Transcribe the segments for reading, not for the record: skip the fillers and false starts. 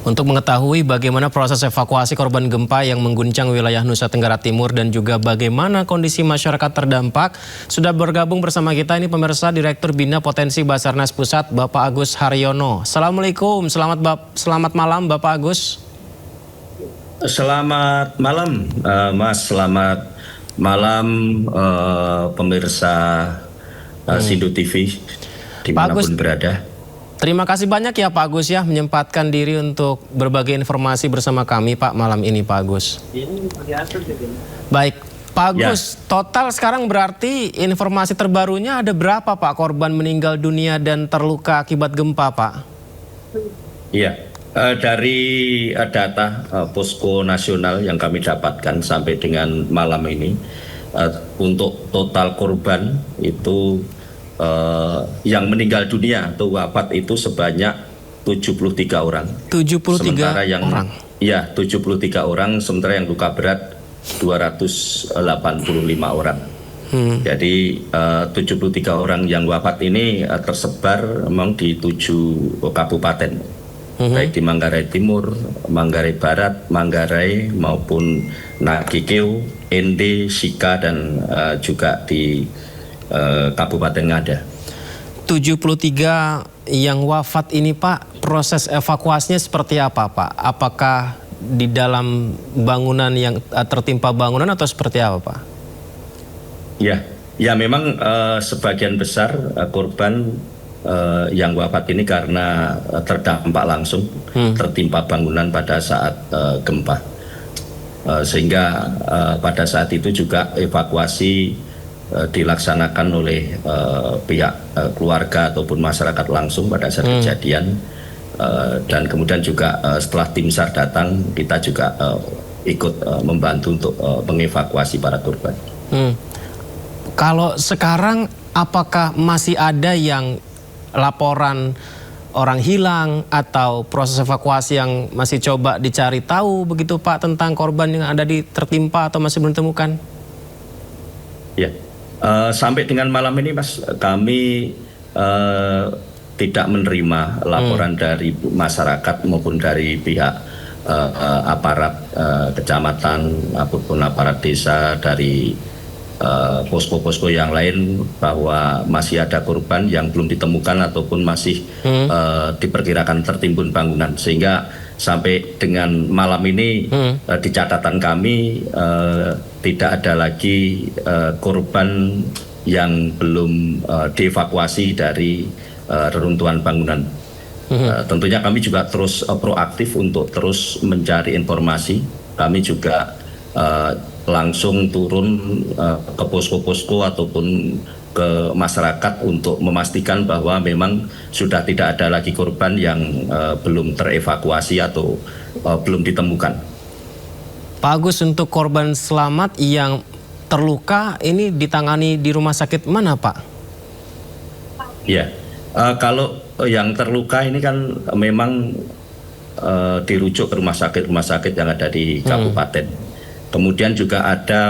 Untuk mengetahui bagaimana proses evakuasi korban gempa yang mengguncang wilayah Nusa Tenggara Timur dan juga bagaimana kondisi masyarakat terdampak, sudah bergabung bersama kita ini pemirsa Direktur Bina Potensi Basarnas Pusat, Bapak Agus Haryono. Assalamualaikum, selamat malam Bapak Agus. Selamat malam Mas, selamat malam pemirsa Sindo TV dimanapun berada. Terima kasih banyak ya Pak Agus ya menyempatkan diri untuk berbagi informasi bersama kami Pak malam ini Pak Agus. Baik Pak Agus, total sekarang berarti informasi terbarunya ada berapa Pak korban meninggal dunia dan terluka akibat gempa Pak? Iya, dari data Posko Nasional yang kami dapatkan sampai dengan malam ini untuk total korban itu yang meninggal dunia atau wafat itu sebanyak 73 orang. 73 sementara yang, orang? Ya, 73 orang, sementara yang luka berat 285 orang. Jadi 73 orang yang wafat ini tersebar memang di 7 kabupaten. Baik di Manggarai Timur, Manggarai Barat, Manggarai maupun Nagikeo, Ende, Sika, dan juga di Kabupaten Ngada. 73 yang wafat ini Pak, proses evakuasinya seperti apa Pak? Apakah di dalam bangunan yang tertimpa bangunan atau seperti apa Pak? Ya memang sebagian besar korban yang wafat ini karena terdampak langsung tertimpa bangunan pada saat gempa. Sehingga pada saat itu juga evakuasi dilaksanakan oleh pihak keluarga ataupun masyarakat langsung pada saat kejadian, dan kemudian juga setelah tim SAR datang kita juga ikut membantu untuk mengevakuasi para korban. Kalau sekarang apakah masih ada yang laporan orang hilang atau proses evakuasi yang masih coba dicari tahu begitu Pak tentang korban yang ada tertimpa atau masih belum ditemukan? Ya. Sampai dengan malam ini Mas, kami tidak menerima laporan dari masyarakat maupun dari pihak aparat kecamatan ataupun aparat desa, dari posko-posko yang lain bahwa masih ada korban yang belum ditemukan ataupun masih diperkirakan tertimbun bangunan. Sehingga sampai dengan malam ini di catatan kami tidak ada lagi korban yang belum dievakuasi dari reruntuhan bangunan. Tentunya kami juga terus proaktif untuk terus mencari informasi. Kami juga langsung turun ke posko-posko ataupun ke masyarakat untuk memastikan bahwa memang sudah tidak ada lagi korban yang belum terevakuasi atau belum ditemukan. Pak Agus, untuk korban selamat yang terluka ini ditangani di rumah sakit mana Pak? Ya, kalau yang terluka ini kan memang dirujuk ke rumah sakit yang ada di kabupaten. Kemudian juga ada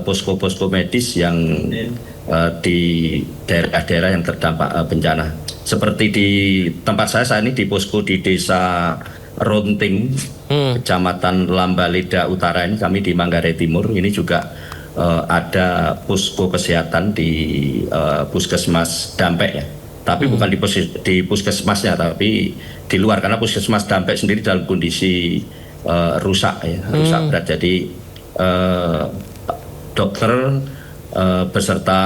posko-posko medis yang di daerah-daerah yang terdampak bencana. Seperti di tempat saya saat ini di posko di Desa Ronting, Kecamatan Lambaleda Utara ini, kami di Manggarai Timur, ini juga ada posko kesehatan di Puskesmas Dampek ya. Tapi bukan di puskesmasnya, tapi di luar, karena Puskesmas Dampek sendiri dalam kondisi rusak ya, rusak berat. Jadi dokter beserta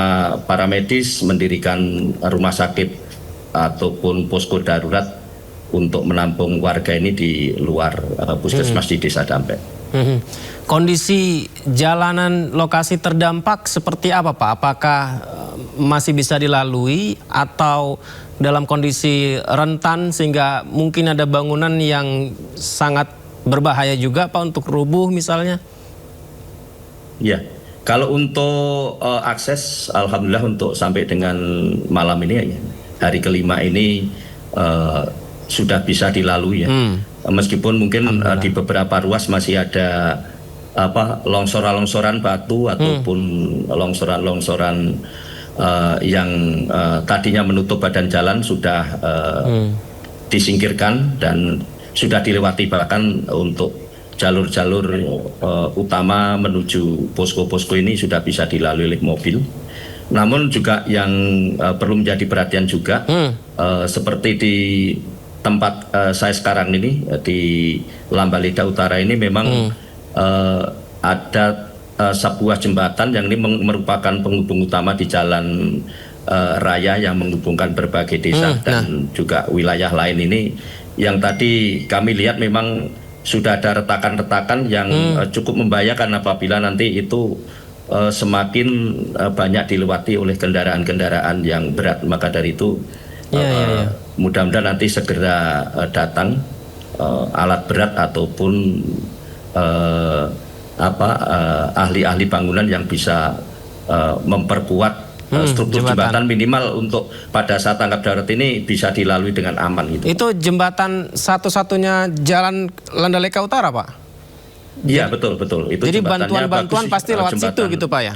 para medis mendirikan rumah sakit ataupun posko darurat untuk menampung warga ini di luar puskesmas di Desa Dampek. Kondisi jalanan lokasi terdampak seperti apa Pak? Apakah masih bisa dilalui atau dalam kondisi rentan sehingga mungkin ada bangunan yang sangat berbahaya juga Pak untuk rubuh misalnya? Ya, kalau untuk akses, alhamdulillah untuk sampai dengan malam ini, hari kelima ini sudah bisa dilalui ya. Meskipun mungkin di beberapa ruas masih ada longsoran-longsoran batu ataupun longsoran-longsoran yang tadinya menutup badan jalan sudah disingkirkan, dan sudah dilewati, bahkan untuk jalur-jalur utama menuju posko-posko ini sudah bisa dilalui oleh mobil. Namun juga yang perlu menjadi perhatian juga, seperti di tempat saya sekarang ini di Lambaleda Utara ini memang ada sebuah jembatan yang ini merupakan penghubung utama di jalan raya yang menghubungkan berbagai desa dan juga wilayah lain ini, yang tadi kami lihat memang sudah ada retakan-retakan yang cukup membahayakan apabila nanti itu semakin banyak dilewati oleh kendaraan-kendaraan yang berat. Maka dari itu mudah-mudahan nanti segera datang alat berat ataupun ahli-ahli bangunan yang bisa memperkuat struktur jembatan minimal untuk pada saat tanggap darurat ini bisa dilalui dengan aman gitu. Itu jembatan satu-satunya jalan Landaleka Utara, Pak? Iya, betul. Itu jadi bantuan-bantuan pasti lewat situ gitu, Pak ya?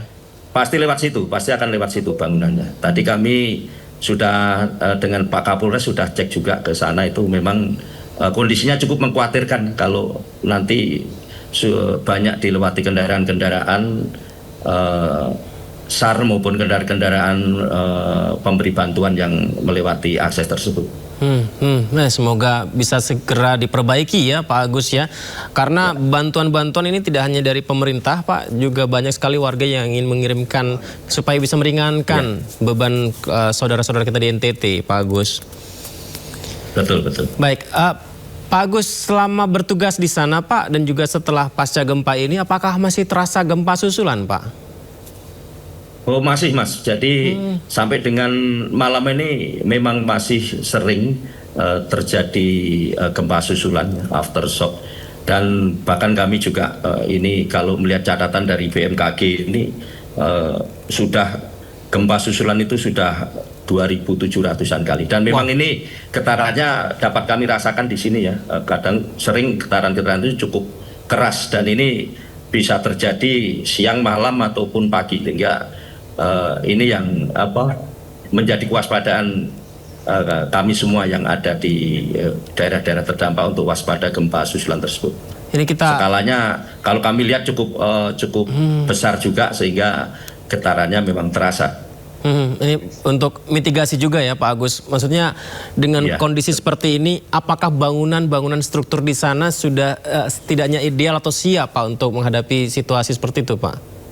Pasti lewat situ, pasti akan lewat situ bangunannya. Tadi kami sudah dengan Pak Kapolres sudah cek juga ke sana, itu memang kondisinya cukup mengkhawatirkan kalau nanti banyak dilewati kendaraan-kendaraan SAR maupun kendaraan-kendaraan pemberi bantuan yang melewati akses tersebut. Nah, semoga bisa segera diperbaiki ya Pak Agus ya. Karena bantuan-bantuan ini tidak hanya dari pemerintah Pak, juga banyak sekali warga yang ingin mengirimkan supaya bisa meringankan beban saudara-saudara kita di NTT, Pak Agus. Betul. Baik, Pak Agus, selama bertugas di sana Pak dan juga setelah pasca gempa ini, apakah masih terasa gempa susulan Pak? Oh masih Mas, jadi sampai dengan malam ini memang masih sering terjadi gempa susulan, aftershock. Dan bahkan kami juga ini kalau melihat catatan dari BMKG ini sudah gempa susulan itu sudah 2.700-an kali. Dan memang ini getarannya dapat kami rasakan di sini ya, kadang sering getaran-getaran itu cukup keras dan ini bisa terjadi siang, malam ataupun pagi, sehingga ini yang menjadi kewaspadaan kami semua yang ada di daerah-daerah terdampak untuk waspada gempa susulan tersebut. Ini skalanya kalau kami lihat cukup besar juga sehingga getarannya memang terasa. Ini untuk mitigasi juga ya Pak Agus. Maksudnya dengan kondisi seperti ini, apakah bangunan struktur di sana sudah setidaknya ideal atau siap Pak untuk menghadapi situasi seperti itu Pak?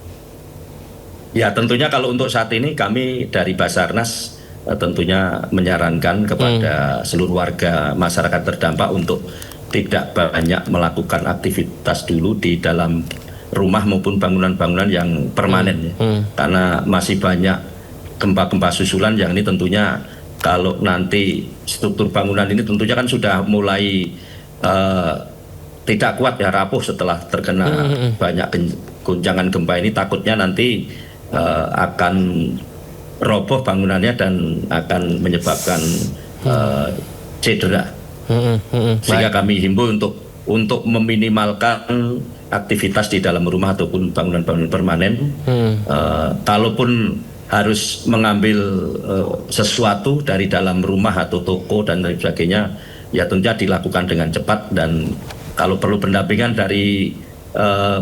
Ya tentunya kalau untuk saat ini kami dari Basarnas tentunya menyarankan kepada seluruh warga masyarakat terdampak untuk tidak banyak melakukan aktivitas dulu di dalam rumah maupun bangunan-bangunan yang permanen karena masih banyak gempa-gempa susulan yang ini tentunya kalau nanti struktur bangunan ini tentunya kan sudah mulai tidak kuat ya, rapuh setelah terkena banyak goncangan gempa ini, takutnya nanti akan roboh bangunannya dan akan menyebabkan cedera. Sehingga kami himbau untuk meminimalkan aktivitas di dalam rumah ataupun bangunan-bangunan permanen. Kalaupun harus mengambil sesuatu dari dalam rumah atau toko dan lain sebagainya, ya tentunya dilakukan dengan cepat, dan kalau perlu pendampingan dari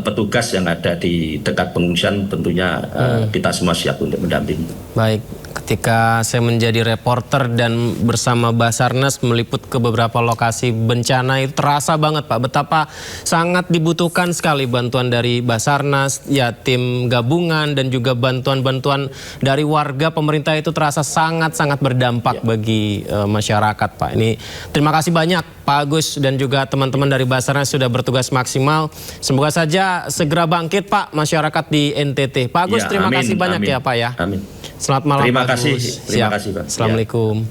petugas yang ada di dekat pengungsian, tentunya kita semua siap untuk mendampingi. Baik, ketika saya menjadi reporter dan bersama Basarnas meliput ke beberapa lokasi bencana, itu terasa banget Pak betapa sangat dibutuhkan sekali bantuan dari Basarnas, ya tim gabungan dan juga bantuan-bantuan dari warga. Pemerintah itu terasa sangat-sangat berdampak bagi masyarakat Pak. Ini terima kasih banyak Pak Agus dan juga teman-teman dari Basarnas sudah bertugas maksimal. Semoga saja segera bangkit Pak masyarakat di NTT. Pak Agus, terima kasih banyak ya Pak ya. Amin. Selamat malam Pak Agus. Terima kasih Pak. Assalamualaikum.